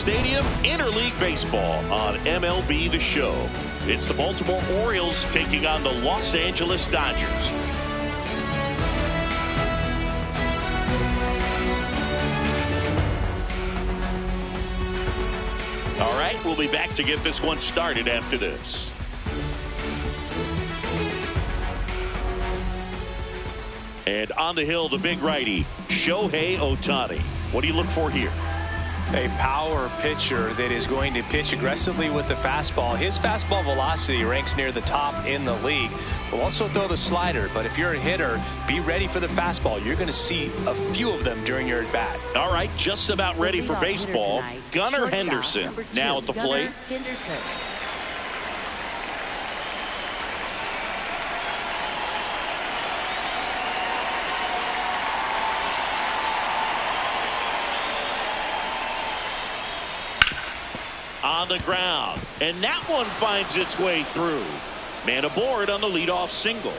Stadium, interleague baseball on MLB The Show. It's the Baltimore Orioles taking on the Los Angeles Dodgers. All right, we'll be back to get this one started after this. And on the hill, the big righty, Shohei Ohtani. What do you look for here? A power pitcher that is going to pitch aggressively with the fastball. His fastball velocity ranks near the top in the league. Will also throw the slider, but if you're a hitter, be ready for the fastball. You're going to see a few of them during your at-bat. All right, just about ready for baseball. Gunnar Henderson now at the plate. On the ground, and that one finds its way through. Man aboard on the leadoff single.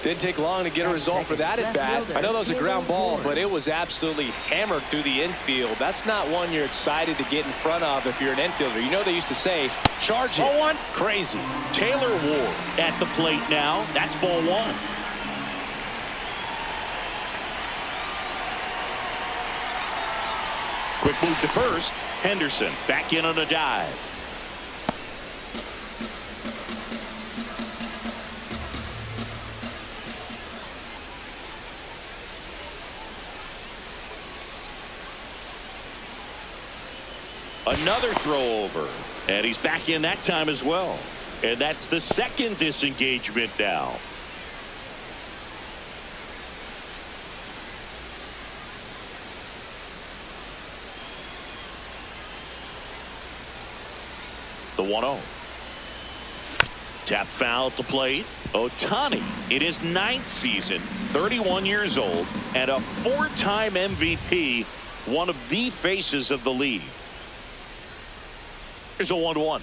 Didn't take long to get a result for that at bat. I know that was a ground ball, but it was absolutely hammered through the infield. That's not one you're excited to get in front of if you're an infielder. You know they used to say, charge it. Ball one. Crazy. Taylor Ward at the plate now. That's ball one. Quick move to first. Henderson back in on a dive. Another throw over. And he's back in that time as well. And that's the second disengagement now. The 1-0. Tap foul at the plate. Ohtani in his 9th season, 31 years old, and a 4-time MVP, one of the faces of the league. Here's a 1-1.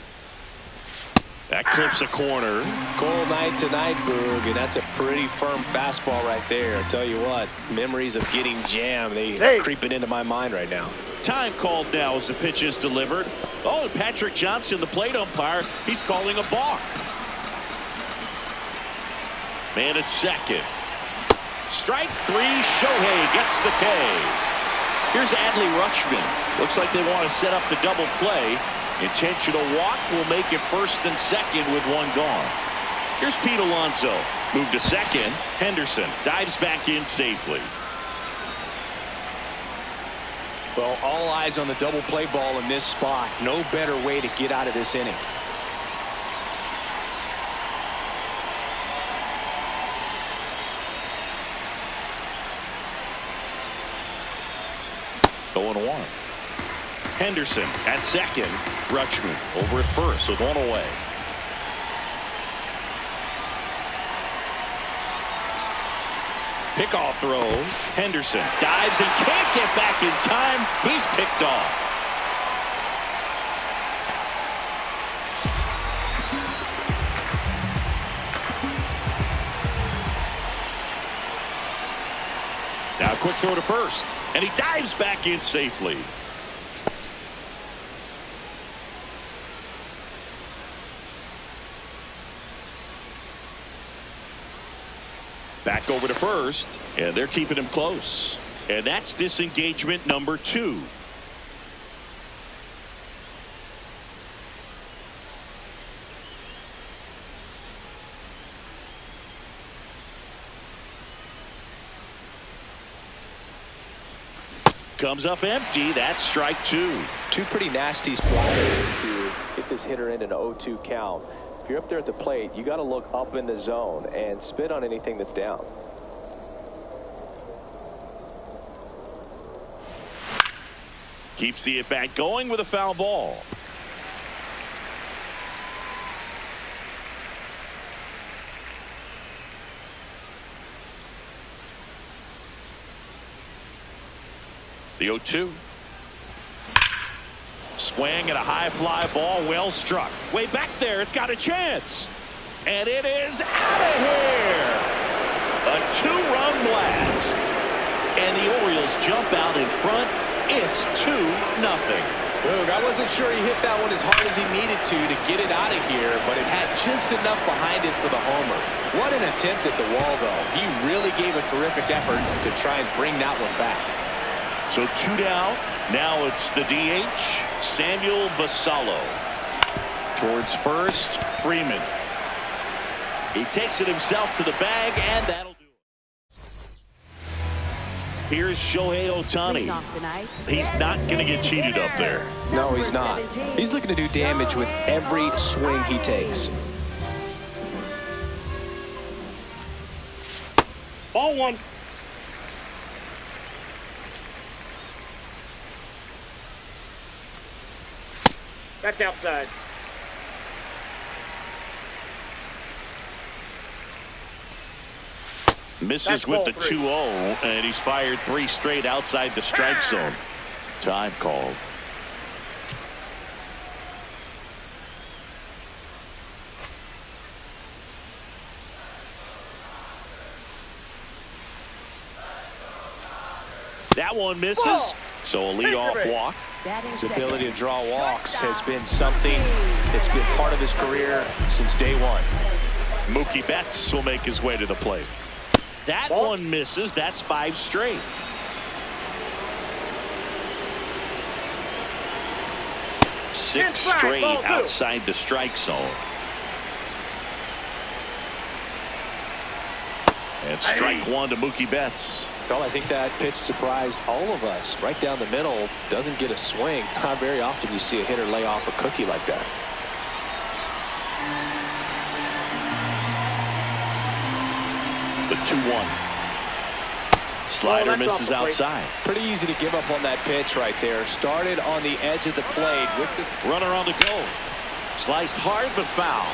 That clips a corner. Cold night tonight, Boog, and that's a pretty firm fastball right there. I tell you what, memories of getting jammed, they creeping into my mind right now. Time called now as the pitch is delivered. Oh, and Patrick Johnson, the plate umpire, he's calling a balk. Man at second. Strike three. Shohei gets the K. Here's Adley Rutschman. Looks like they want to set up the double play. Intentional walk will make it first and second with one gone. Here's Pete Alonso. Move to second. Henderson dives back in safely. Well, all eyes on the double play ball in this spot. No better way to get out of this inning. Going 1. Henderson at second. Rutschman over at first with one away. Pickoff throw. Henderson dives and can't get back in time. He's picked off. Now a quick throw to first, and he dives back in safely. Back over to first, and they're keeping him close. And that's disengagement number 2. Comes up empty. That's strike 2. Two pretty nasty sliders to get this hitter in an 0-2 count. If you're up there at the plate, you got to look up in the zone and spit on anything that's down. Keeps the at-bat going with a foul ball. The 0-2. Swing and a high fly ball, well struck. Way back there, it's got a chance. And it is out of here. A 2-run blast. And the Orioles jump out in front. It's 2-0. Boog, I wasn't sure he hit that one as hard as he needed to get it out of here, but it had just enough behind it for the homer. What an attempt at the wall, though. He really gave a terrific effort to try and bring that one back. So 2 down. Now it's the DH, Samuel Basallo. Towards first, Freeman. He takes it himself to the bag, and that'll do it. Here's Shohei Ohtani. He's not going to get cheated up there. No, he's not. He's looking to do damage with every swing he takes. Ball one. That's outside. Misses with the 2-0, and he's fired 3 straight outside the strike zone. Time called. That one misses. So a leadoff walk. His ability to draw walks has been something that's been part of his career since day one. Mookie Betts will make his way to the plate. That one misses. That's 5 straight. Six straight outside the strike zone. And strike one to Mookie Betts. Well, I think that pitch surprised all of us. Right down the middle, doesn't get a swing. Not very often you see a hitter lay off a cookie like that. The 2-1. Slider misses outside. Pretty easy to give up on that pitch right there. Started on the edge of the plate with the runner on the go. Sliced hard but foul.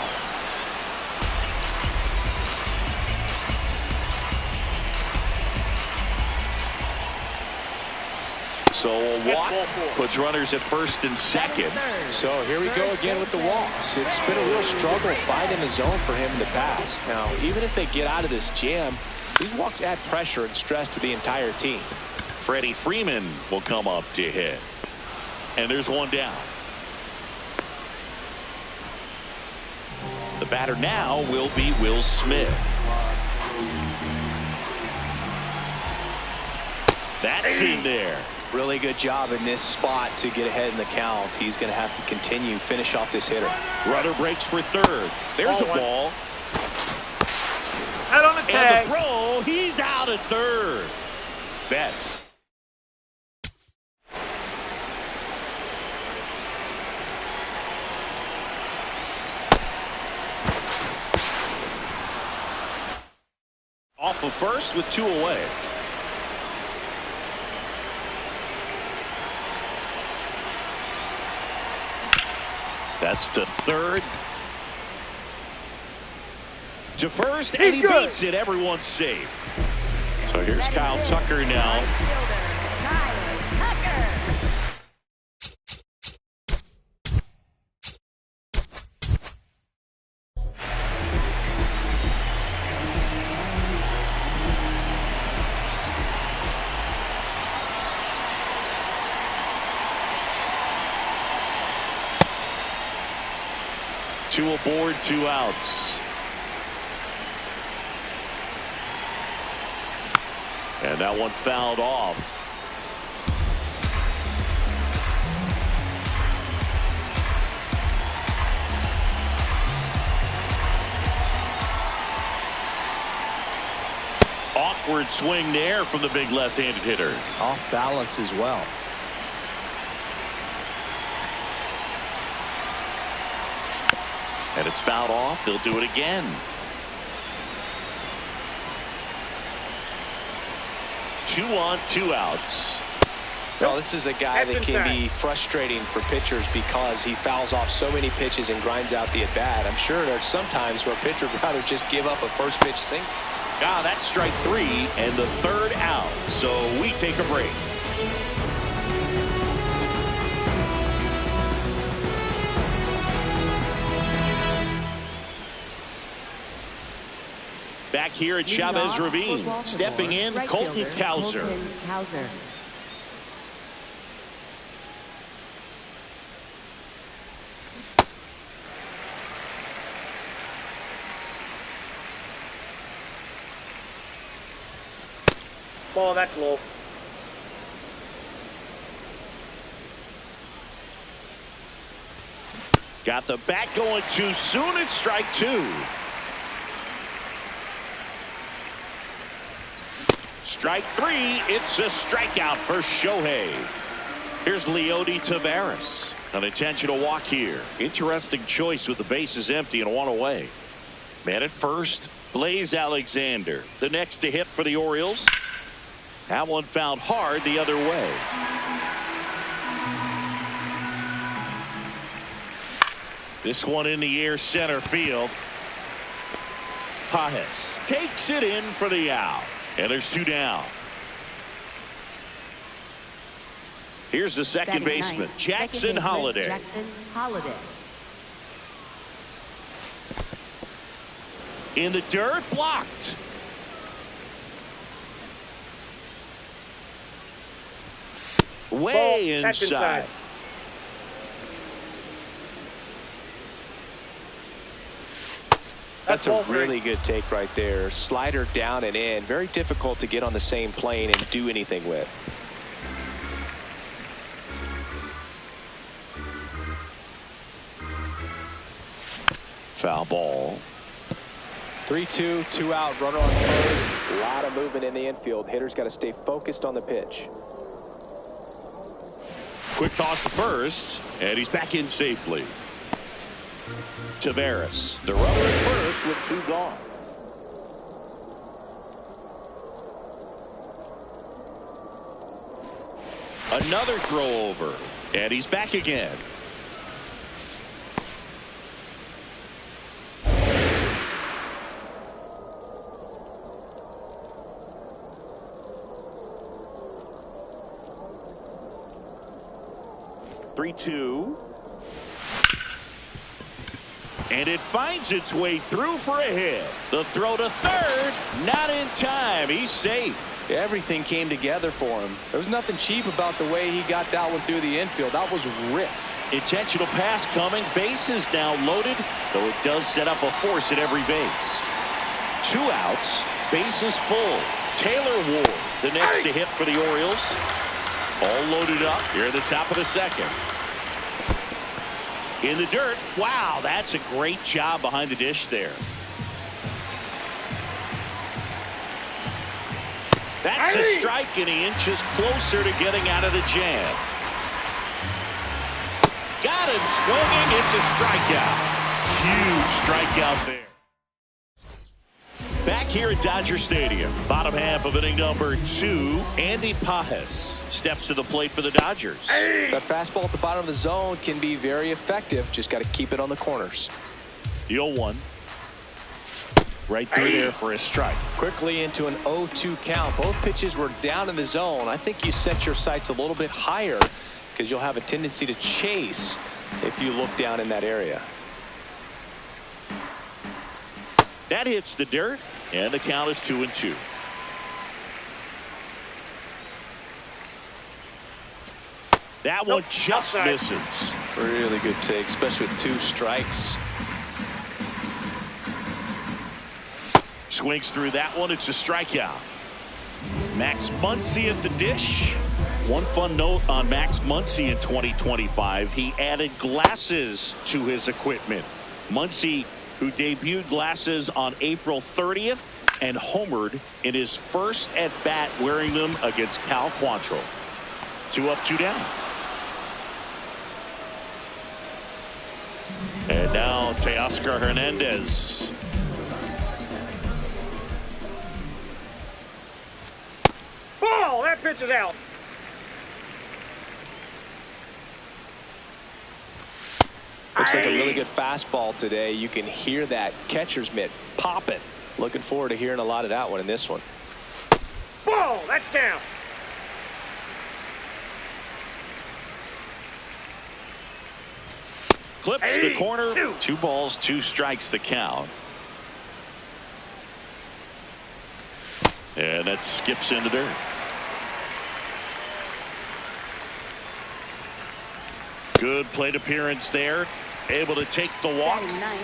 So a walk puts runners at first and second. So here we go again with the walks. It's been a real struggle finding the zone for him in the past. Now, even if they get out of this jam, these walks add pressure and stress to the entire team. Freddie Freeman will come up to hit. And there's one down. The batter now will be Will Smith. That's in there. Really good job in this spot to get ahead in the count. He's going to have to continue, finish off this hitter. Runner breaks for third. There's a ball. Out on the tag. And the throw, he's out at third. Betts. Off of first with 2 away. That's to third. To first, and he beats it. Everyone's safe. So here's Kyle Tucker now. Two aboard, 2 outs. And that one fouled off. Awkward swing there from the big left-handed hitter. Off balance as well. And it's fouled off. They'll do it again. Two on, 2 outs. Well, this is a guy that can be frustrating for pitchers because he fouls off so many pitches and grinds out the at-bat. I'm sure there's some times where a pitcher would rather just give up a first pitch single. Ah, that's strike 3 and the 3rd out. So we take a break. Back back here at Chavez Ravine. Stepping in, Colton Cowser. Ball, that's low. Got the bat going too soon. It's strike two. Strike three. It's a strikeout for Shohei. Here's Leody Taveras. An intentional walk here. Interesting choice with the bases empty and one away. Man at first, Blaze Alexander. The next to hit for the Orioles. That one found hard the other way. This one in the air center field. Pajes takes it in for the out. And there's two down. Here's the second baseman, Jackson Holliday. In the dirt, blocked. Way inside. That's a really good take right there. Slider down and in. Very difficult to get on the same plane and do anything with. Foul ball. 3-2, 2 out, runner on third. A lot of movement in the infield. Hitter's got to stay focused on the pitch. Quick toss to first, and he's back in safely. Taveras, the runner at first with two gone. Another throw over, and he's back again. Three-two. And it finds its way through for a hit. The throw to third, not in time. He's safe. Everything came together for him. There was nothing cheap about the way he got that one through the infield. That was ripped. Intentional pass coming. Bases now loaded, though it does set up a force at every base. Two outs, bases full. Taylor Ward, the next to hit for the Orioles. All loaded up here at the top of the second. In the dirt. Wow, that's a great job behind the dish there. That's a strike, and he inches closer to getting out of the jam. Got him swinging. It's a strikeout. Huge strikeout there. Back here at Dodger Stadium, bottom half of inning number 2, Andy Pajes steps to the plate for the Dodgers. That fastball at the bottom of the zone can be very effective. Just got to keep it on the corners. The 0-1. Right through there for a strike. Quickly into an 0-2 count. Both pitches were down in the zone. I think you set your sights a little bit higher because you'll have a tendency to chase if you look down in that area. That hits the dirt, and the count is 2-2. That one just misses. Really good take, especially with 2 strikes. Swings through that one. It's a strikeout. Max Muncy at the dish. One fun note on Max Muncy in 2025. He added glasses to his equipment. Muncy, who debuted glasses on April 30th and homered in his first at-bat wearing them against Cal Quantrill. 2 up, 2 down. And now Teoscar Hernandez. Ball, that pitch is out. Looks like a really good fastball today. You can hear that catcher's mitt popping. Looking forward to hearing a lot of that one in this one. Ball, that's down. Clips the corner. 2 balls, 2 strikes the count. And that skips into dirt. Good plate appearance there. Able to take the walk.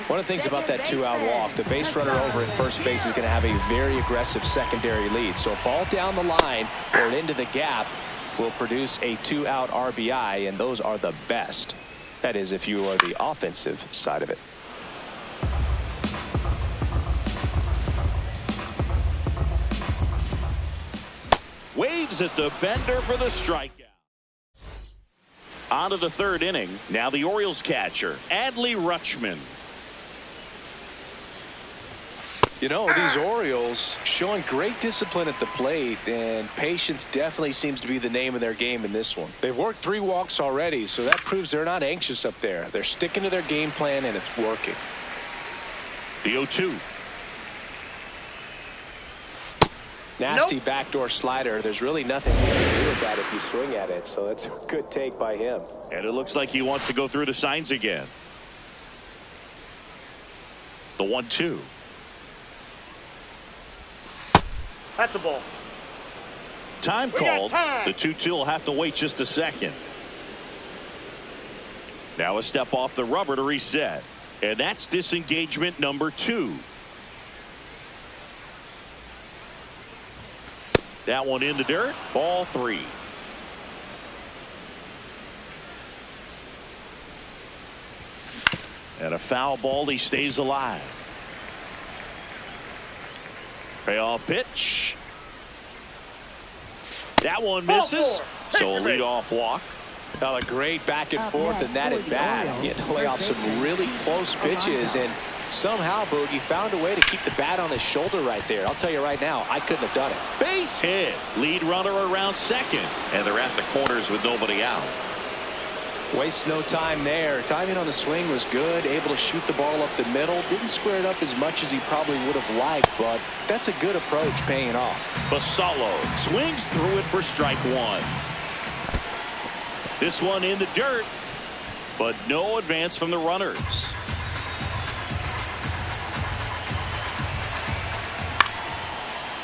One of the things about that two-out walk, the base runner over at first base is going to have a very aggressive secondary lead. So a ball down the line or into the gap will produce a two-out RBI, and those are the best. That is, if you are the offensive side of it. Waves at the bender for the strikeout. On to the third inning. Now the Orioles catcher, Adley Rutschman. You know, these Orioles showing great discipline at the plate, and patience definitely seems to be the name of their game in this one. They've worked 3 walks already, so that proves they're not anxious up there. They're sticking to their game plan, and it's working. The 0-2. Nasty backdoor slider. There's really nothing you can do with that if you swing at it, so that's a good take by him. And it looks like he wants to go through the signs again. The 1-2. That's a ball. Time We got called. time. The 2-2 will have to wait just a second. Now a step off the rubber to reset. And that's disengagement number 2. That one in the dirt. Ball 3. And a foul ball. He stays alive. Payoff pitch. That one misses. So a leadoff walk. Well, a great back and forth and that at bat. Getting to lay off some really close pitches, and somehow Boogie found a way to keep the bat on his shoulder right there. I'll tell you right now, I couldn't have done it. Base hit. Lead runner around second. And they're at the corners with nobody out. Waste no time there. Timing on the swing was good. Able to shoot the ball up the middle. Didn't square it up as much as he probably would have liked, but that's a good approach paying off. Basallo swings through it for strike 1. This one in the dirt, but no advance from the runners.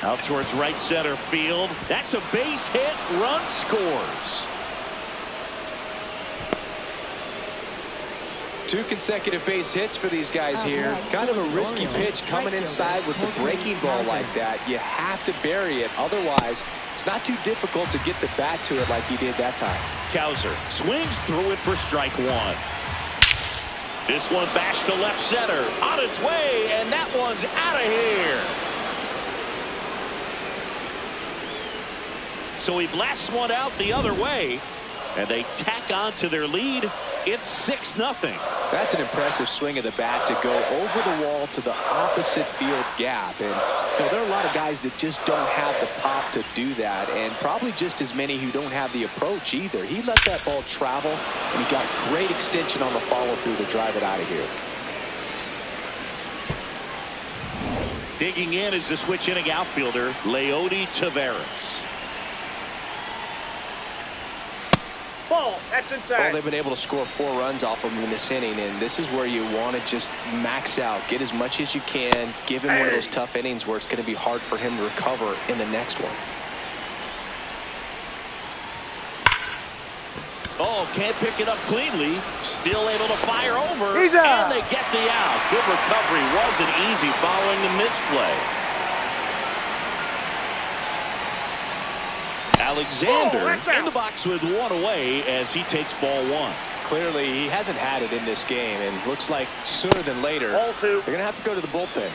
Out towards right center field. That's a base hit. Run scores. 2 consecutive base hits for these guys here. Kind of a risky pitch coming inside with the breaking ball like that. You have to bury it. Otherwise, it's not too difficult to get the bat to it like he did that time. Kowser swings through it for strike 1. This one bashed to left center. On its way, and that one's out of here. So he blasts one out the other way, and they tack on to their lead. It's 6-0. That's an impressive swing of the bat to go over the wall to the opposite field gap. And you know, there are a lot of guys that just don't have the pop to do that, and probably just as many who don't have the approach either. He let that ball travel, and he got great extension on the follow-through to drive it out of here. Digging in is the switch inning outfielder, Leody Taveras. Ball. That's inside. Well, they've been able to score 4 runs off of him in this inning, and this is where you want to just max out. Get as much as you can. Give him one of those tough innings where it's going to be hard for him to recover in the next one. Oh, can't pick it up cleanly. Still able to fire over. He's out. And they get the out. Good recovery. Wasn't easy following the misplay. Alexander in the box with 1 away as he takes ball 1. Clearly, he hasn't had it in this game, and looks like sooner than later, Ball 2. they're going to have to go to the bullpen.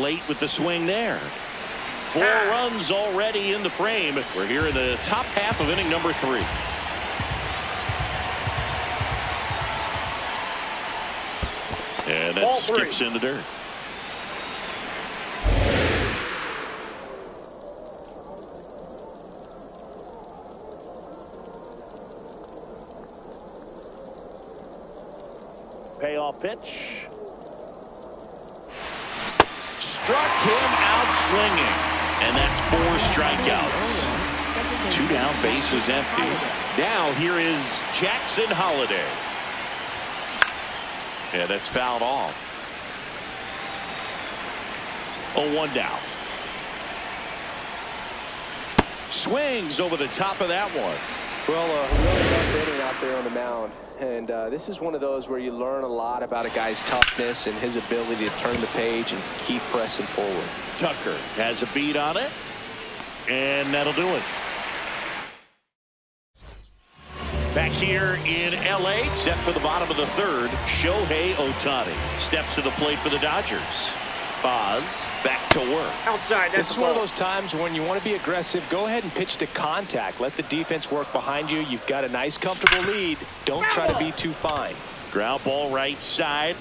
Late with the swing there. 4 runs already in the frame. We're here in the top half of inning number 3. And that skips in the dirt. Payoff pitch. Struck him out swinging. And that's 4 strikeouts. Two down, bases empty. Now here is Jackson Holiday. Yeah, that's fouled off. 0-1 down. Swings over the top of that one. Well, really rough inning out there on the mound. And this is one of those where you learn a lot about a guy's toughness and his ability to turn the page and keep pressing forward. Tucker has a beat on it. And that'll do it. Back here in L.A., set for the bottom of the third, Shohei Ohtani steps to the plate for the Dodgers. Boz back to work. Outside. This is one of those times when you want to be aggressive. Go ahead and pitch to contact. Let the defense work behind you. You've got a nice, comfortable lead. Don't try to be too fine. Ground ball right side.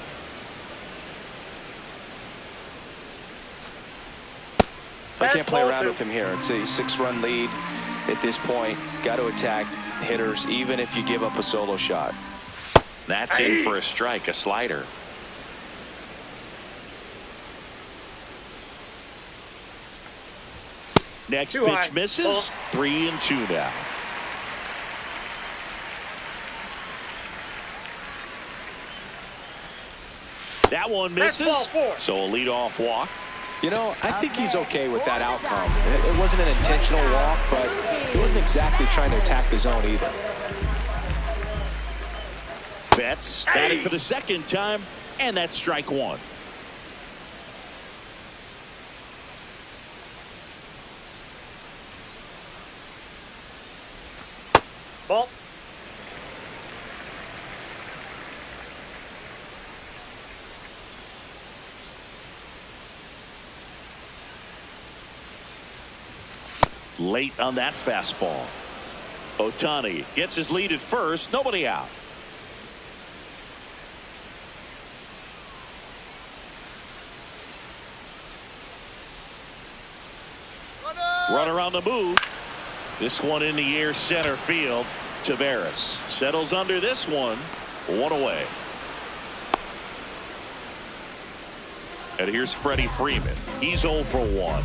I can't play around with him here. It's a 6-run lead at this point. Got to attack hitters, even if you give up a solo shot. That's in for a strike, a slider. Next pitch misses. 3-2 now. That one misses. So a leadoff walk. You know, I think he's okay with that outcome. It wasn't an intentional walk, but he wasn't exactly trying to attack the zone either. Betts batting for the second time, and that's strike one. Ball. Late on that fastball. Ohtani gets his lead at first. Nobody out. Runner on the move. This one in the air, center field. Taveras settles under this one. One away. And here's Freddie Freeman. He's 0 for 1.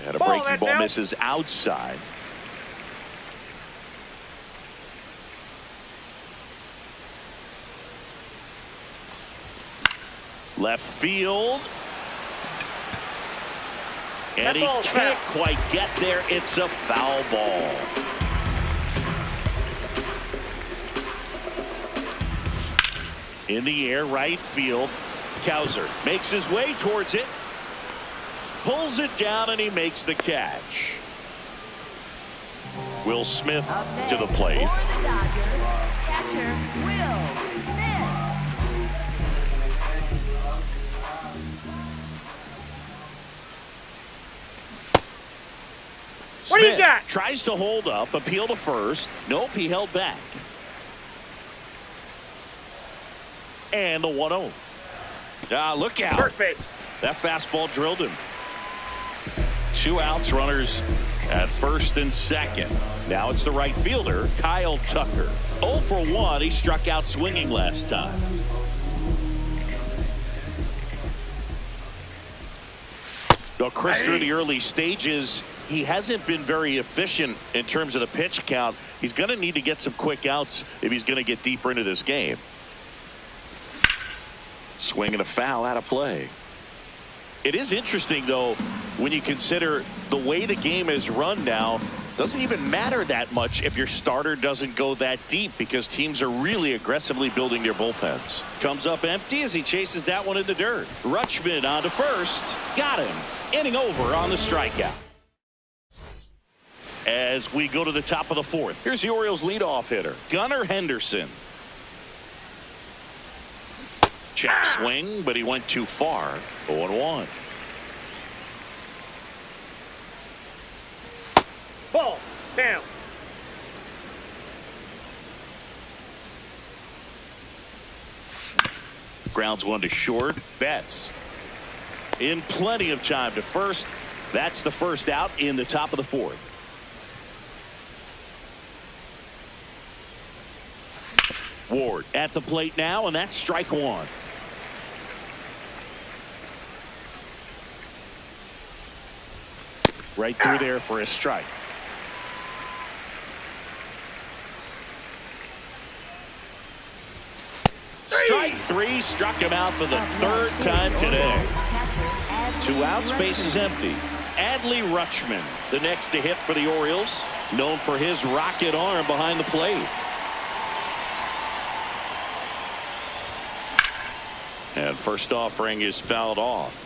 And a breaking ball misses outside. Left field. And he can't quite get there. It's a foul ball. In the air, right field. Cowser makes his way towards it. Pulls it down, and he makes the catch. Will Smith to the plate. For the Dodgers, catcher Will Smith. What do you got? Tries to hold up, appeal to first. Nope, he held back. And the 1-0. Look out. First base. That fastball drilled him. 2 outs, runners at first and second. Now it's the right fielder, Kyle Tucker. 0 for 1. He struck out swinging last time. Though Chris, through the early stages, he hasn't been very efficient in terms of the pitch count. He's going to need to get some quick outs if he's going to get deeper into this game. Swing and a foul out of play. It is interesting, though, when you consider the way the game is run now. Doesn't even matter that much if your starter doesn't go that deep, because teams are really aggressively building their bullpens. Comes up empty as he chases that one in the dirt. Rutschman on to first. Got him. Inning over on the strikeout. As we go to the top of the fourth, here's the Orioles leadoff hitter, Gunnar Henderson. Check swing, but he went too far. 0-1. Ball. Down. Grounds one to short. Betts in plenty of time to first. That's the first out in the top of the fourth. Ward at the plate now, and that's strike one. Right through there for a strike. Strike three, struck him out for the third time today. 2 outs, base is empty. Adley Rutschman, the next to hit for the Orioles, known for his rocket arm behind the plate. And first offering is fouled off.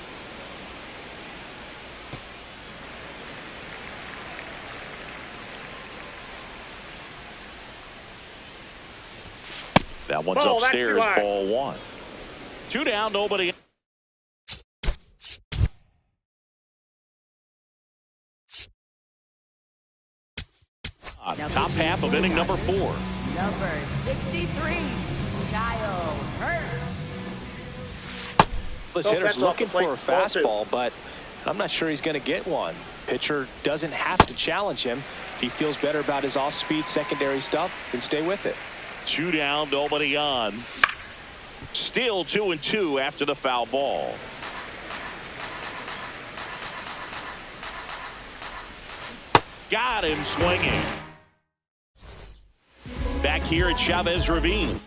That one's upstairs, ball 1. 2 down, nobody. Top half of inning number 4. Number 63, Kyle Hurst. This hitter's looking for a fastball, but I'm not sure he's going to get one. Pitcher doesn't have to challenge him. If he feels better about his off-speed secondary stuff, then stay with it. 2 down, nobody on. Still 2-2 after the foul ball. Got him swinging. Back here at Chavez Ravine.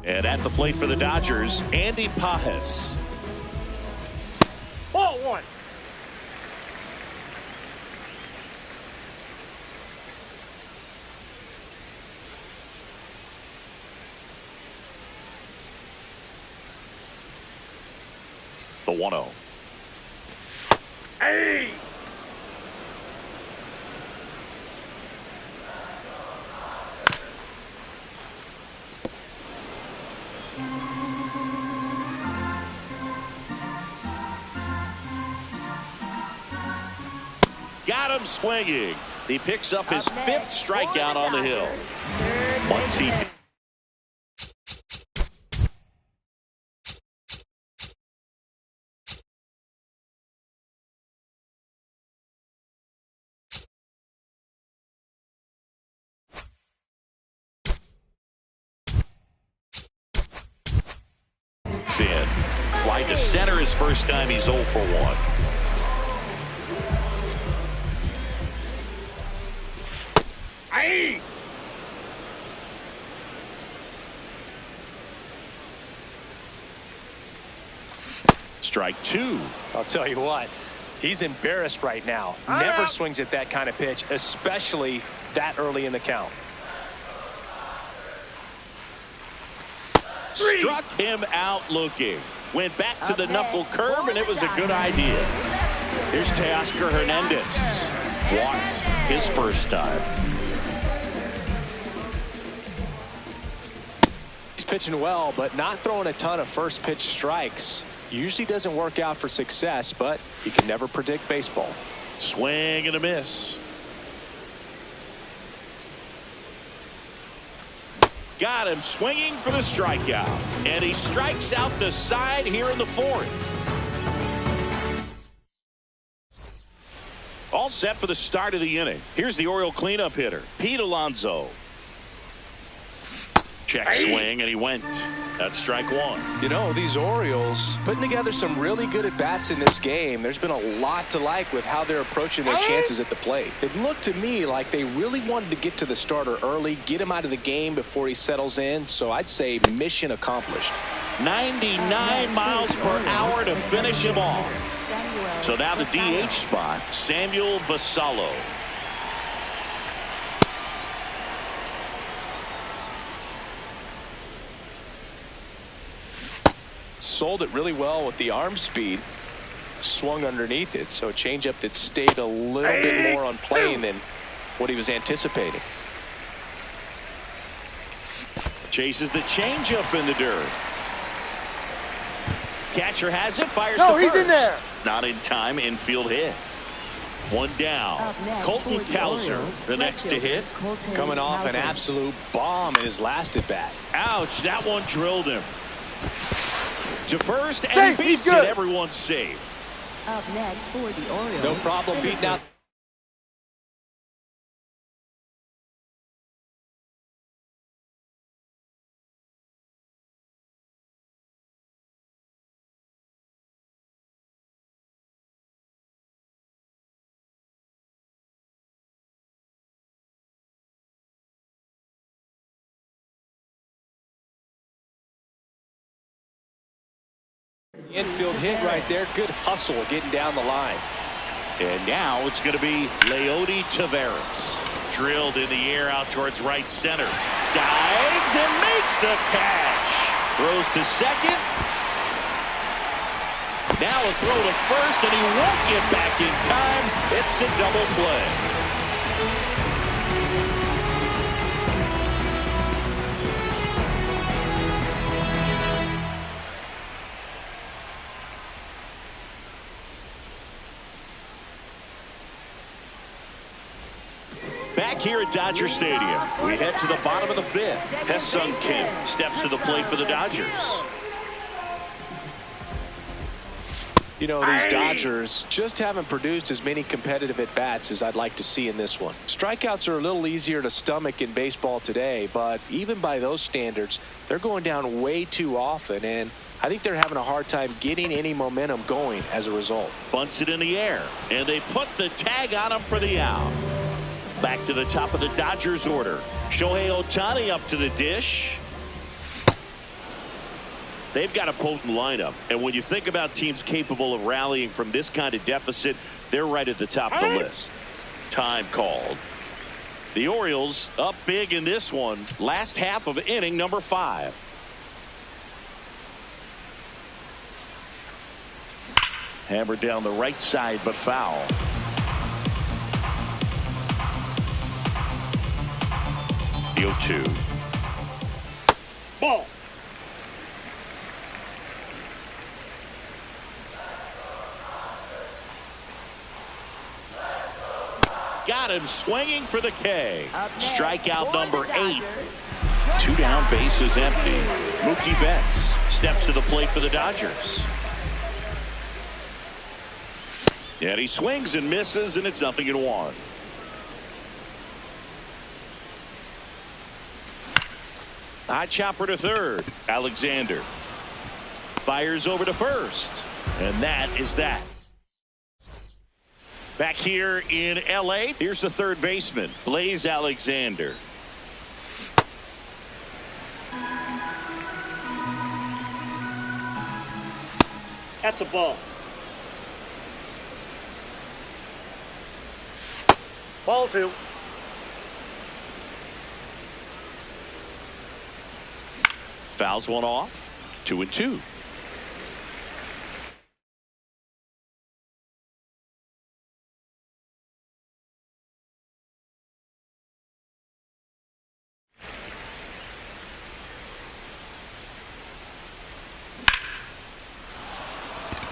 And at the plate for the Dodgers, Andy Pajes. Ball 1. The 1-0. Hey! Got him swinging. He picks up his 5th strikeout on the hill. Once he in. Fly to center his first time. He's 0 for 1. Hey! Strike 2. I'll tell you what, he's embarrassed right now. Never swings at that kind of pitch, especially that early in the count. Struck him out looking. Went back to the knuckle curve, and it was a good idea. Here's Teoscar Hernandez. Walked his first time. He's pitching well, but not throwing a ton of first pitch strikes. Usually doesn't work out for success, but you can never predict baseball. Swing and a miss. Got him swinging for the strikeout. And he strikes out the side here in the 4th. All set for the start of the inning. Here's the Oriole cleanup hitter, Pete Alonso. Check swing, and he went. That's strike 1. You know, these Orioles putting together some really good at-bats in this game. There's been a lot to like with how they're approaching their chances at the plate. It looked to me like they really wanted to get to the starter early, get him out of the game before he settles in. So I'd say mission accomplished. 99 miles per hour to finish him off. So now the DH spot, Samuel Basallo. Sold it really well with the arm speed. Swung underneath it, so a changeup that stayed a little bit more on plane than what he was anticipating. Chases the changeup in the dirt. Catcher has it, fires to first. He's in there. Not in time, infield hit. 1 down. Colton Cowser, the next to hit. Coming off an absolute bomb in his last at bat. Ouch, that one drilled him. To first, and he beats it. Everyone's safe. Up next for the Orioles. No problem beating out Infield hit right there. Good hustle getting down the line. And now it's going to be Leody Taveras. Drilled in the air out towards right center. Dives and makes the catch. Throws to second. Now a throw to first, and he won't get back in time. It's a double play. Back here at Dodger Stadium, we head to the bottom of the fifth. Hesung Kim steps to the plate for the Dodgers. You know, these Dodgers just haven't produced as many competitive at-bats as I'd like to see in this one. Strikeouts are a little easier to stomach in baseball today, but even by those standards, they're going down way too often, and I think they're having a hard time getting any momentum going as a result. Bunts it in the air, and they put the tag on him for the out. Back to the top of the Dodgers order. Shohei Ohtani up to the dish. They've got a potent lineup, and when you think about teams capable of rallying from this kind of deficit, they're right at the top of the list. Time called. The Orioles up big in this one. Last half of inning number 5. Hammered down the right side, but foul. The 0-2. Ball. Got him swinging for the K. Strikeout number 8. Dodgers. 2 down, bases empty. Mookie Betts steps to the plate for the Dodgers. And he swings and misses, and it's 0-1. High chopper to third. Alexander fires over to first, and that is that. Back here in L.A., here's the third baseman, Blaze Alexander. That's a ball. Ball 2. Fouls one off. 2-2.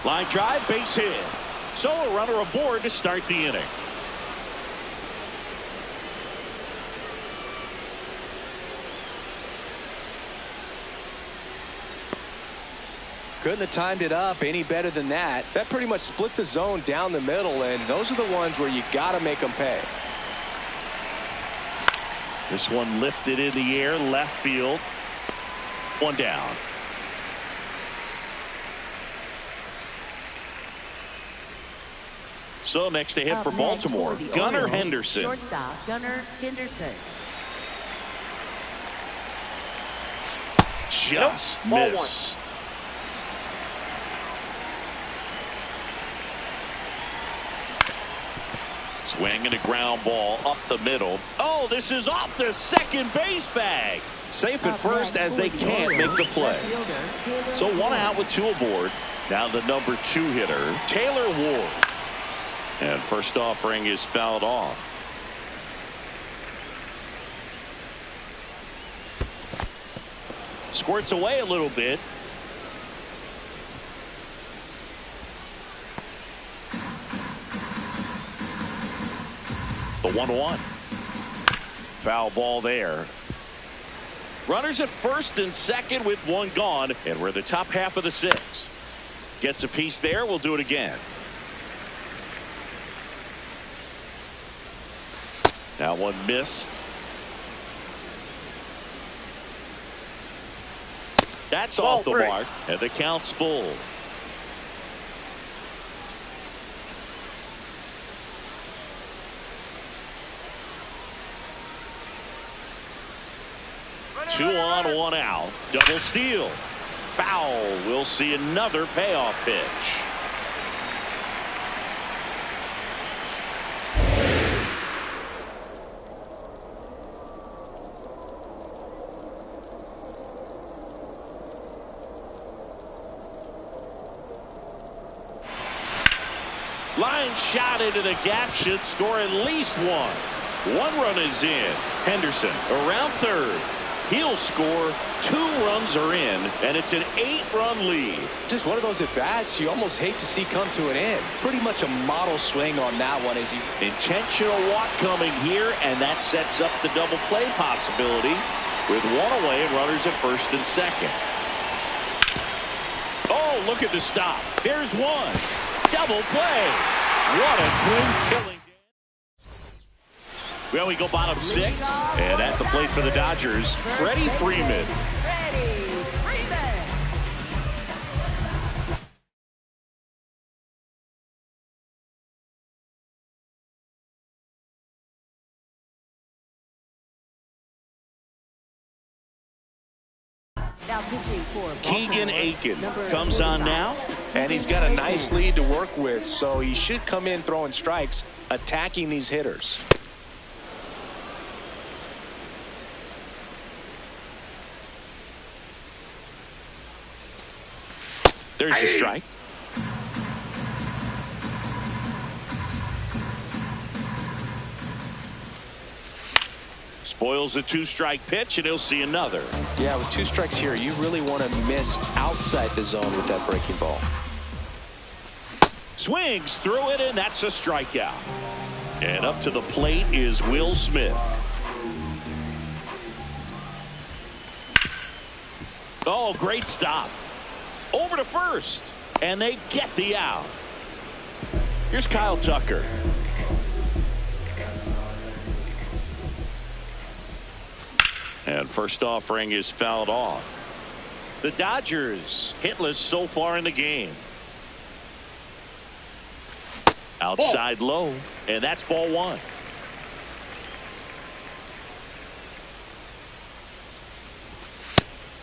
Line drive, base hit. So a runner aboard to start the inning. Couldn't have timed it up any better than that. That pretty much split the zone down the middle, and those are the ones where you got to make them pay. This one lifted in the air, left field. 1 down. So next they hit for Baltimore. Gunnar Henderson. Shortstop Gunnar Henderson. Just Nope. missed. Swing and a ground ball up the middle. Oh, this is off the second base bag. Safe at first as they can't make the play. So 1 out with 2 aboard. Now the number 2 hitter, Taylor Ward. And first offering is fouled off. Squirts away a little bit. The 1-1. Foul ball there. Runners at first and second with 1 gone, and we're in the top half of the 6th. Gets a piece there. We'll do it again. That one missed. That's off the mark, and the count's full. Two on, 1 out. Double steal. foul. We'll see another payoff pitch. Line shot into the gap should score at least one. One run is in. Henderson around third. He'll score. 2 runs are in, and it's an 8-run lead. Just one of those at-bats you almost hate to see come to an end. Pretty much a model swing on that one. As he intentional walk coming here, and that sets up the double play possibility with 1 away and runners at first and second. Oh, look at the stop. There's 1. Double play. What a clean killing. Well, we go bottom 6, and at the plate for the Dodgers, Freddie Freeman. Now pitching for Keegan Aiken comes on now. And he's got a nice lead to work with, so he should come in throwing strikes, attacking these hitters. There's a strike. Spoils a 2-strike pitch, and he'll see another. Yeah, with 2 strikes here, you really want to miss outside the zone with that breaking ball. Swings through it, and that's a strikeout. And up to the plate is Will Smith. Oh, great stop. Over to first, and they get the out. Here's Kyle Tucker. And first offering is fouled off. The Dodgers hitless so far in the game. Outside low, and that's ball 1.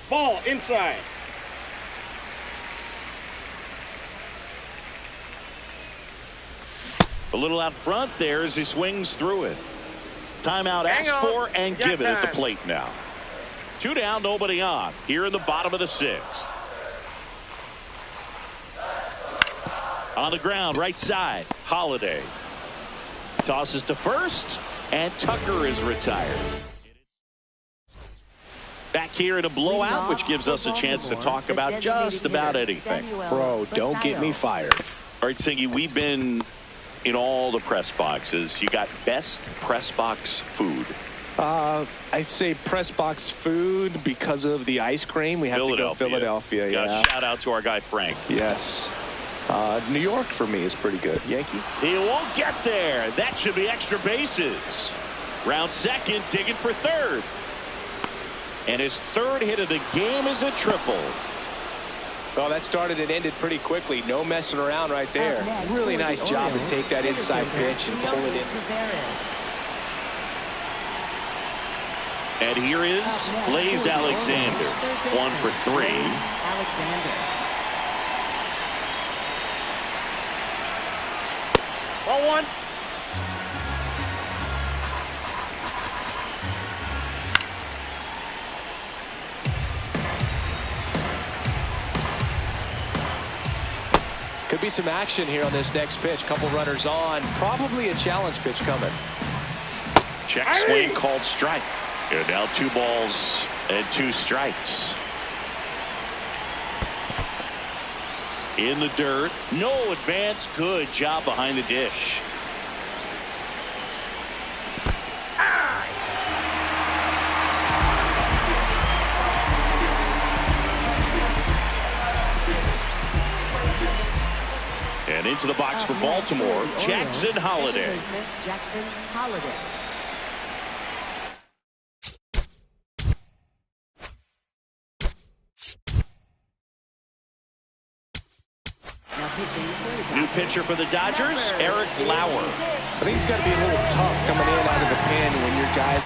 Ball inside. A little out front there as he swings through it. Timeout asked for and given at the plate now. 2 down, nobody on here in the bottom of the 6th. On the ground, right side, Holiday tosses to first, and Tucker is retired. Back here in a blowout, which gives us a chance to talk about just about anything. Bro, don't get me fired. All right, Singy, we've been in all the press boxes. You got best press box food. I'd say press box food because of the ice cream. We have to go Philadelphia. Yeah. Shout out to our guy Frank. Yes. New York for me is pretty good. Yankee. He won't get there. That should be extra bases. Round second, digging for third. And his 3rd hit of the game is a triple. Well, that started and ended pretty quickly. No messing around right there. Really nice job to take that inside pitch and pull it in. And here is Blaze Alexander. 1 for 3. Ball 1. Could be some action here on this next pitch. Couple runners on. Probably a challenge pitch coming. Check swing called strike. And now 2 balls and 2 strikes. In the dirt. No advance. Good job behind the dish. And into the box for Baltimore, Jackson Holiday. Jackson Holiday. New pitcher for the Dodgers, Eric Lauer. I think it's got to be a little tough coming in out of the pen when your guy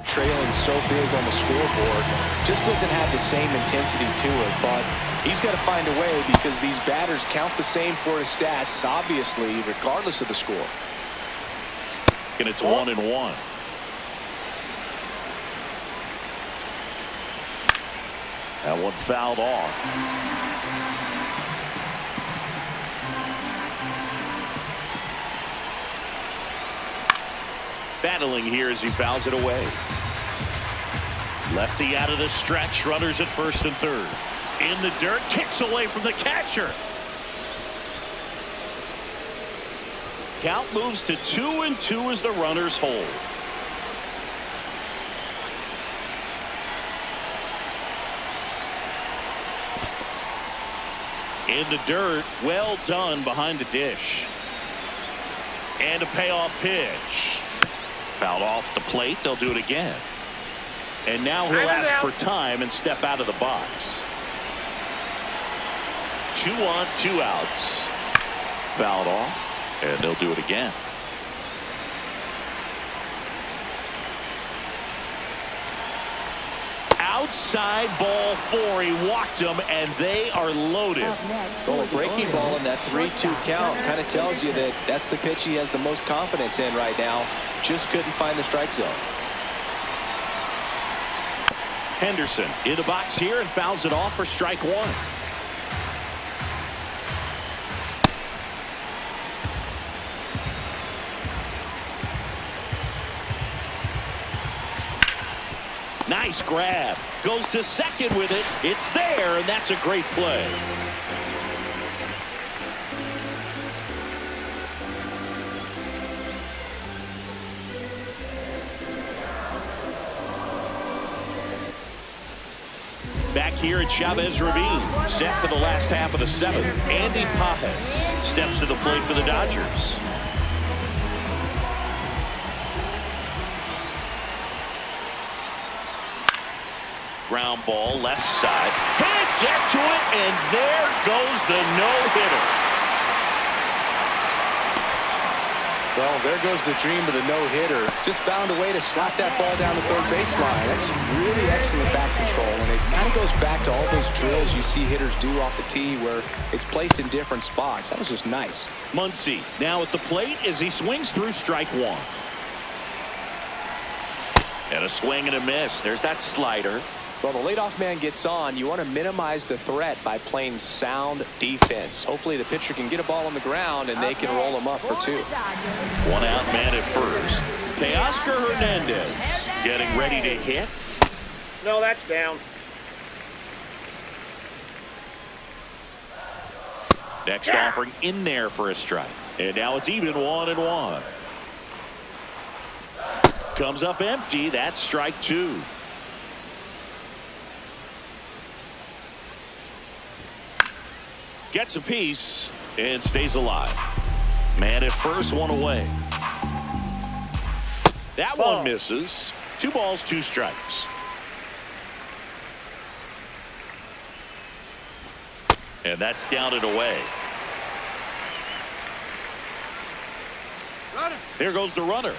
trailing so big on the scoreboard just doesn't have the same intensity to it. But he's got to find a way because these batters count the same for his stats, obviously, regardless of the score. And it's 1-1. That one fouled off. Battling here as he fouls it away. Lefty out of the stretch. Runners at first and third. In the dirt. Kicks away from the catcher. Count moves to 2-2 as the runners hold. In the dirt. Well done behind the dish. And a payoff pitch. Fouled off the plate. They'll do it again. And now he'll ask for time and step out of the box. 2 on, 2 outs. Fouled off. And they'll do it again. Outside ball 4. He walked him, and they are loaded. Well, a breaking ball in that 3-2 count kind of tells you that that's the pitch he has the most confidence in right now. Just couldn't find the strike zone. Henderson in the box here and fouls it off for strike 1. Nice grab. Goes to second with it. It's there, and that's a great play. Back here at Chavez Ravine, set for the last half of the 7th. Andy Pajes steps to the plate for the Dodgers. Ground ball left side. Can't get to it, and there goes the no-hitter. Well, there goes the dream of the no-hitter. Just found a way to slap that ball down the third baseline. That's really excellent bat control, and it kind of goes back to all those drills you see hitters do off the tee where it's placed in different spots. That was just nice. Muncy now at the plate as he swings through strike 1. And a swing and a miss. There's that slider. Well, the leadoff man gets on. You want to minimize the threat by playing sound defense. Hopefully the pitcher can get a ball on the ground and they can roll him up for 2. 1 out man at first. Teoscar Hernandez getting ready to hit. No, that's down. Next offering in there for a strike. And now it's even 1-1. Comes up empty. That's strike 2. Gets a piece and stays alive. Man at first, 1 away. That one misses. 2 balls, 2 strikes. And that's down and away. Runner. There goes the runner.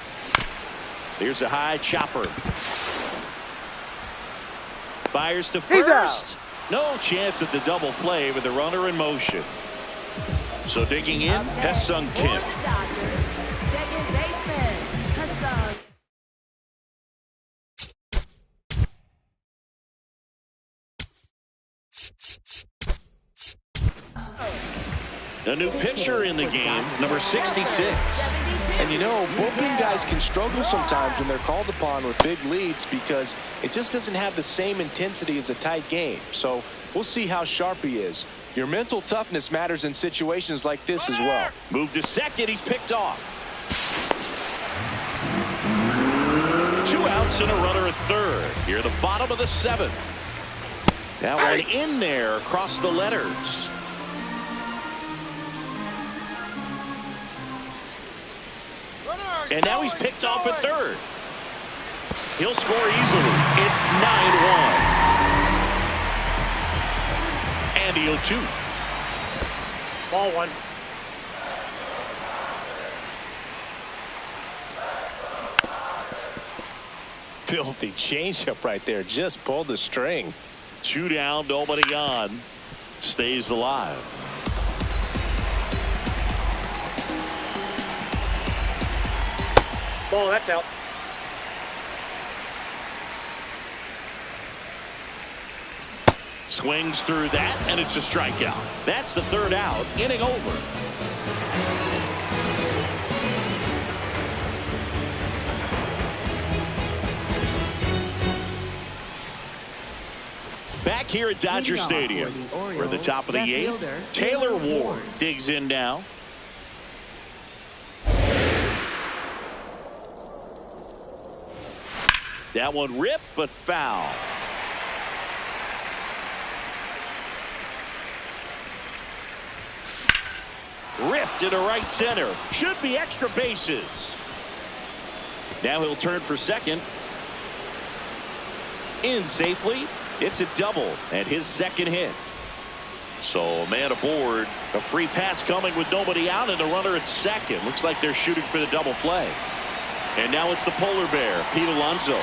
Here's a high chopper. Fires to first. No chance at the double play with the runner in motion. So digging in, Ha-Seong Kim. Second baseman, Ha-Seong. A new pitcher in the game, number 66. And you know, bullpen guys can struggle sometimes when they're called upon with big leads because it just doesn't have the same intensity as a tight game. So we'll see how sharp he is. Your mental toughness matters in situations like this as well. Move to second. He's picked off. 2 outs and a runner at third. Here the bottom of the 7th. That one in there across the letters. And now he's picked off at third. He'll score easily. It's 9-1. And he'll 2. Ball 1. Filthy changeup right there. Just pulled the string. 2 down, nobody on. Stays alive. Ball, that's out. Swings through that, and it's a strikeout. That's the 3rd out. Inning over. Back here at Dodger Stadium, we're at the top of the 8th. Taylor Ward digs in now. That one ripped, but foul. Ripped into right center. Should be extra bases. Now he'll turn for second. In safely. It's a double and his 2nd hit. So man aboard. A free pass coming with nobody out and a runner at second. Looks like they're shooting for the double play. And now it's the polar bear, Pete Alonso.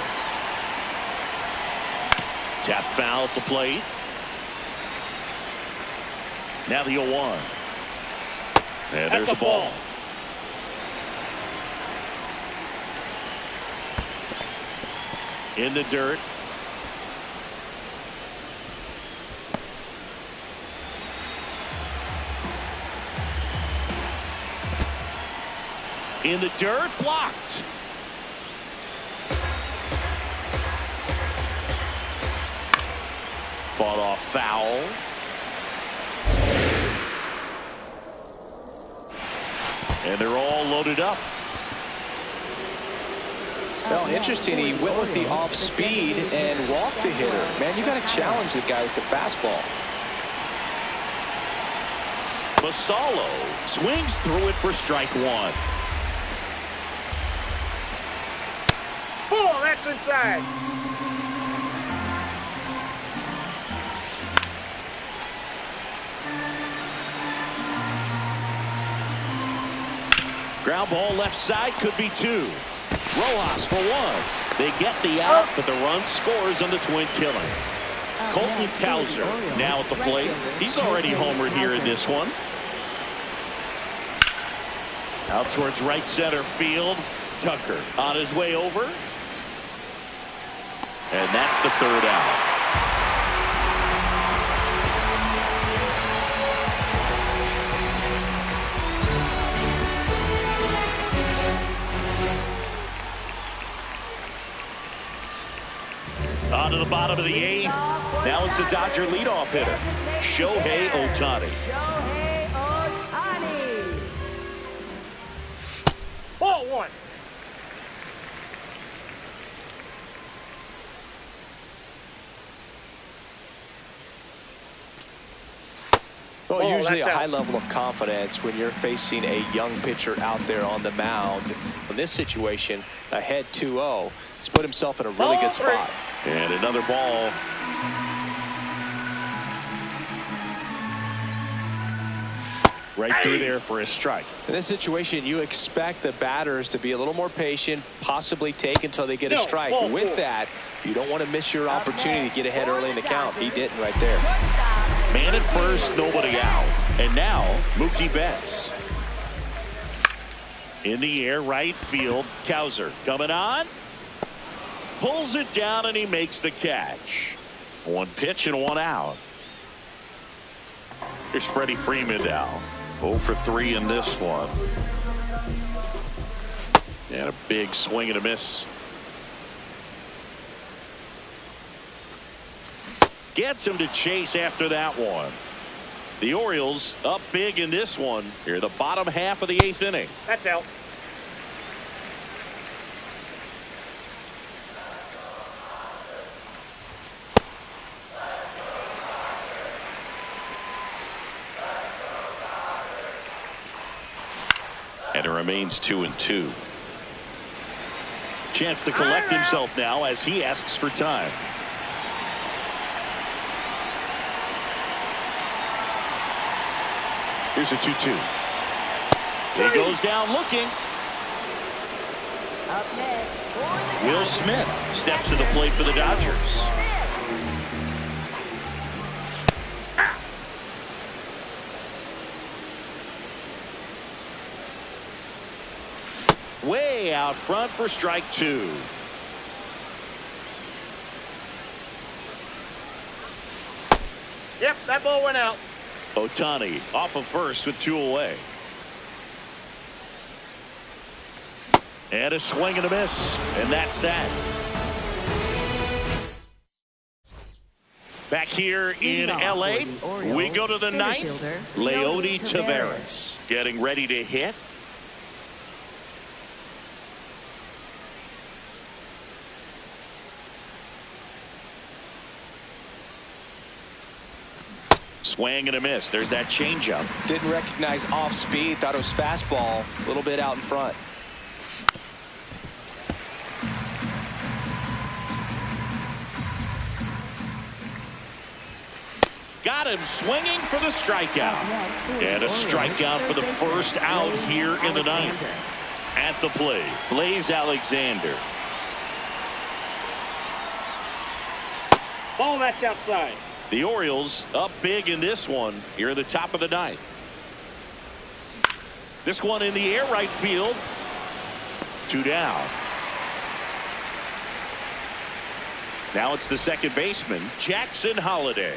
Tap foul at the plate. Now the 0-1. And there's a ball. In the dirt. In the dirt, blocked. Fought off foul. And they're all loaded up. Well, interesting. He went with the off speed and walked the hitter. Man, you got to challenge the guy with the fastball. Masalo swings through it for strike 1. Oh, that's inside. Ground ball left side, could be 2. Rojas for 1. They get the out, but the run scores on the twin killing. Colton Cowser now at the plate. He's already homered here in this one. Out towards right center field. Tucker on his way over. And that's the 3rd out. On to the bottom of the 8th. Now it's the Dodger leadoff hitter, Shohei Ohtani. Shohei Ohtani. Ball 1. Well, Oh, usually a that's out. high level of confidence when you're facing a young pitcher out there on the mound. In this situation, ahead 2-0, he's put himself in a really Ball good 3. spot. And another ball. Right through there for a strike. In this situation, you expect the batters to be a little more patient, possibly take until they get a strike. Ball With 4. that, you don't want to miss your opportunity to get ahead early in the count. He didn't right there. Man at first, nobody out. And now, Mookie Betts. In the air, right field. Cowser coming on. Pulls it down and he makes the catch. 1 pitch and 1 out. Here's Freddie Freeman now. 0 for 3 in this one. And a big swing and a miss. Gets him to chase after that one. The Orioles up big in this one. Here, the bottom half of the 8th inning. That's out. And it remains 2-2. Chance to collect himself now as he asks for time. Here's a 2-2. He goes down looking. Up next, for the Will Dodgers, Smith steps to the plate for the Dodgers. Way out front for strike two. Yep, that ball went out. Ohtani off of first with 2 away. And a swing and a miss. And that's that. Back here in L.A., we go to the ninth. Leody Taveras getting ready to hit. Swing and a miss. There's that changeup. Didn't recognize off speed. Thought it was fastball. A little bit out in front. Got him swinging for the strikeout. And a strikeout for the first out here in the ninth. At the plate, Blaze Alexander. Ball that's outside. The Orioles up big in this one here at the top of the ninth. This one in the air right field. 2 down. Now it's the second baseman, Jackson Holliday.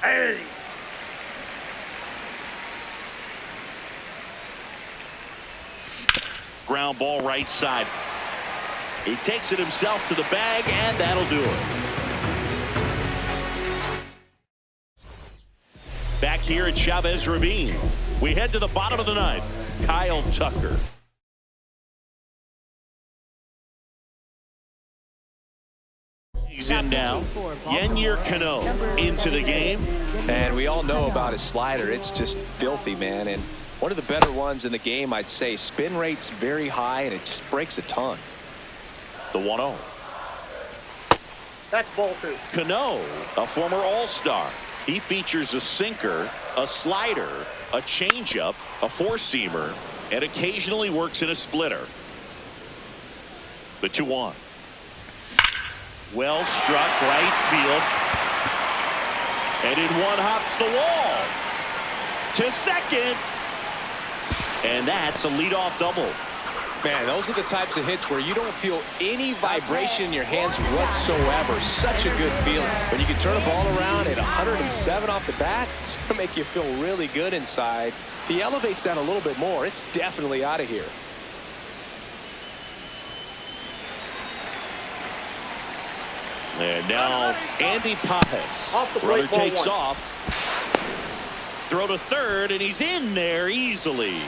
Hey. Ground ball right side. He takes it himself to the bag, and that'll do it. Back here at Chavez Ravine, we head to the bottom of the ninth. Kyle Tucker. He's in now. Yennier Cano into the game. And we all know about his slider. It's just filthy, man. And one of the better ones in the game, I'd say. Spin rate's very high, and it just breaks a ton. The 1-0. That's ball 2. Cano, a former All-Star. He features a sinker, a slider, a changeup, a four-seamer, and occasionally works in a splitter. The 2-1. Well struck right field. And in one hops the wall. To second. And that's a leadoff double. Man, those are the types of hits where you don't feel any vibration in your hands whatsoever. Such a good feeling. When you can turn a ball around at 107 off the bat, it's going to make you feel really good inside. If he elevates that a little bit more, it's definitely out of here. And now Andy Pajes. Runner takes off. Throw to third, and he's in there easily.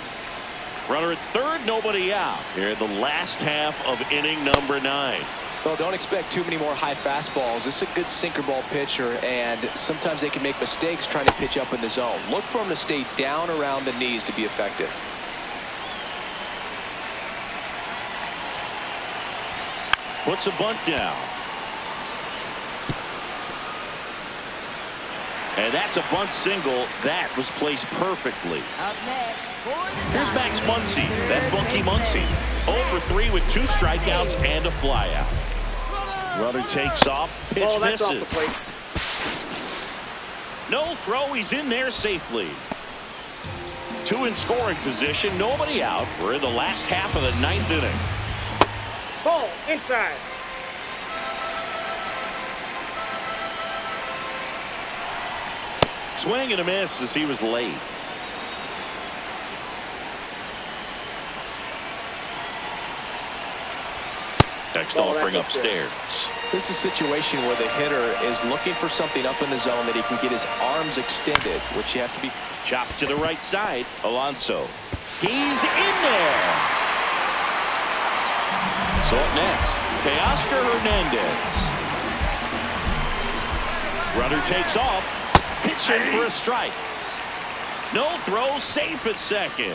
Runner at third, nobody out. Here in the last half of inning number 9. Well, don't expect too many more high fastballs. This is a good sinker ball pitcher, and sometimes they can make mistakes trying to pitch up in the zone. Look for him to stay down around the knees to be effective. Puts a bunt down. And that's a bunt single. That was placed perfectly. Up next, for the Here's Max Muncy, that funky Muncy. 0 for 3 with 2 strikeouts and a flyout. Runner takes off. Pitch that's misses. off the plate. No throw. He's in there safely. 2 in scoring position. Nobody out. We're in the last half of the 9th inning. Ball inside. Swing and a miss as he was late. Next offering upstairs. This is a situation where the hitter is looking for something up in the zone that he can get his arms extended, which you have to be. Chopped to the right side. Alonso. He's in there. So up next, Teoscar Hernandez. Runner takes off. Pitching for a strike. No throw, safe at second.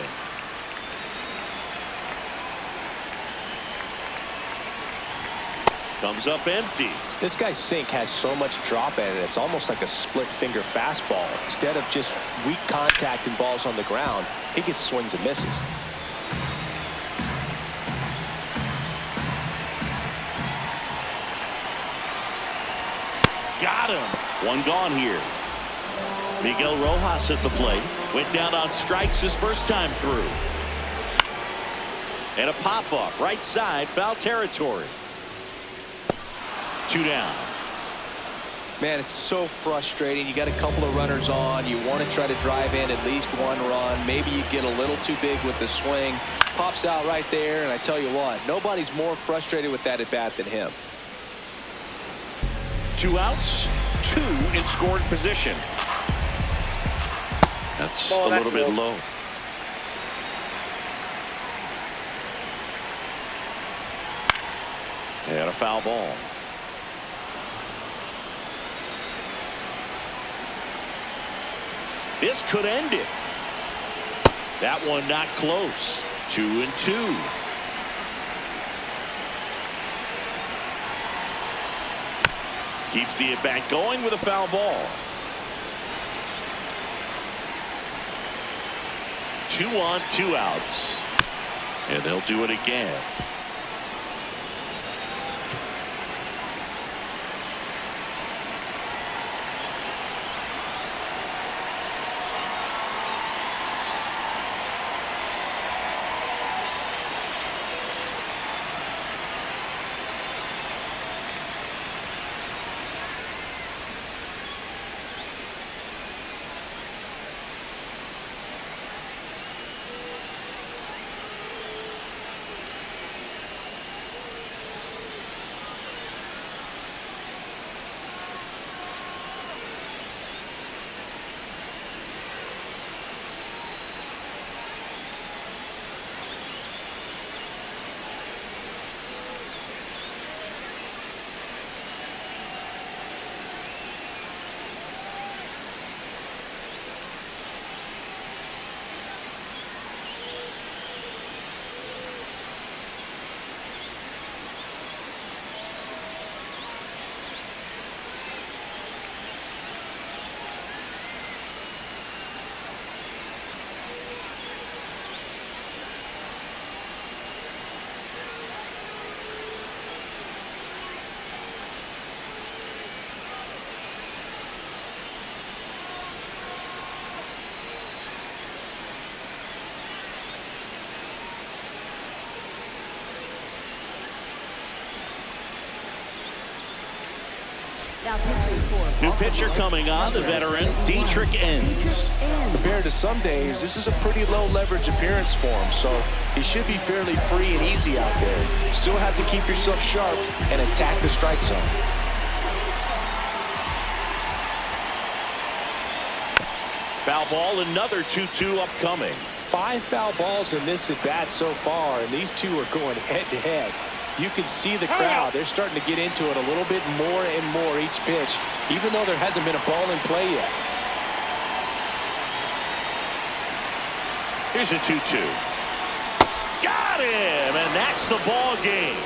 Comes up empty. This guy's sink has so much drop in it. It's almost like a split finger fastball. Instead of just weak contact and balls on the ground, he gets swings and misses. Got him. One gone here. Miguel Rojas at the plate. Went down on strikes his first time through. And a pop-up right side, foul territory. 2 down. Man, it's so frustrating. You got a couple of runners on. You want to try to drive in at least one run. Maybe you get a little too big with the swing. Pops out right there, and I tell you what, nobody's more frustrated with that at bat than him. 2 outs, 2 in scoring position. That's a little bit low. And a foul ball. This could end it. That one not close. 2-2. Keeps the at-bat going with a foul ball. 2 on, 2 outs. And they'll do it again. New pitcher coming on, the veteran Dietrich Enns. Compared to some days, this is a pretty low leverage appearance for him, so he should be fairly free and easy out there. Still have to keep yourself sharp and attack the strike zone. Foul ball, another 2-2 upcoming. 5 foul balls in this at bat so far, and these two are going head to head. You can see the crowd. They're starting to get into it a little bit more and more each pitch, even though there hasn't been a ball in play yet. Here's a 2-2. Got him, and that's the ball game.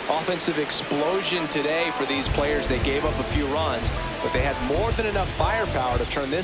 Offensive explosion today for these players. They gave up a few runs, but they had more than enough firepower to turn this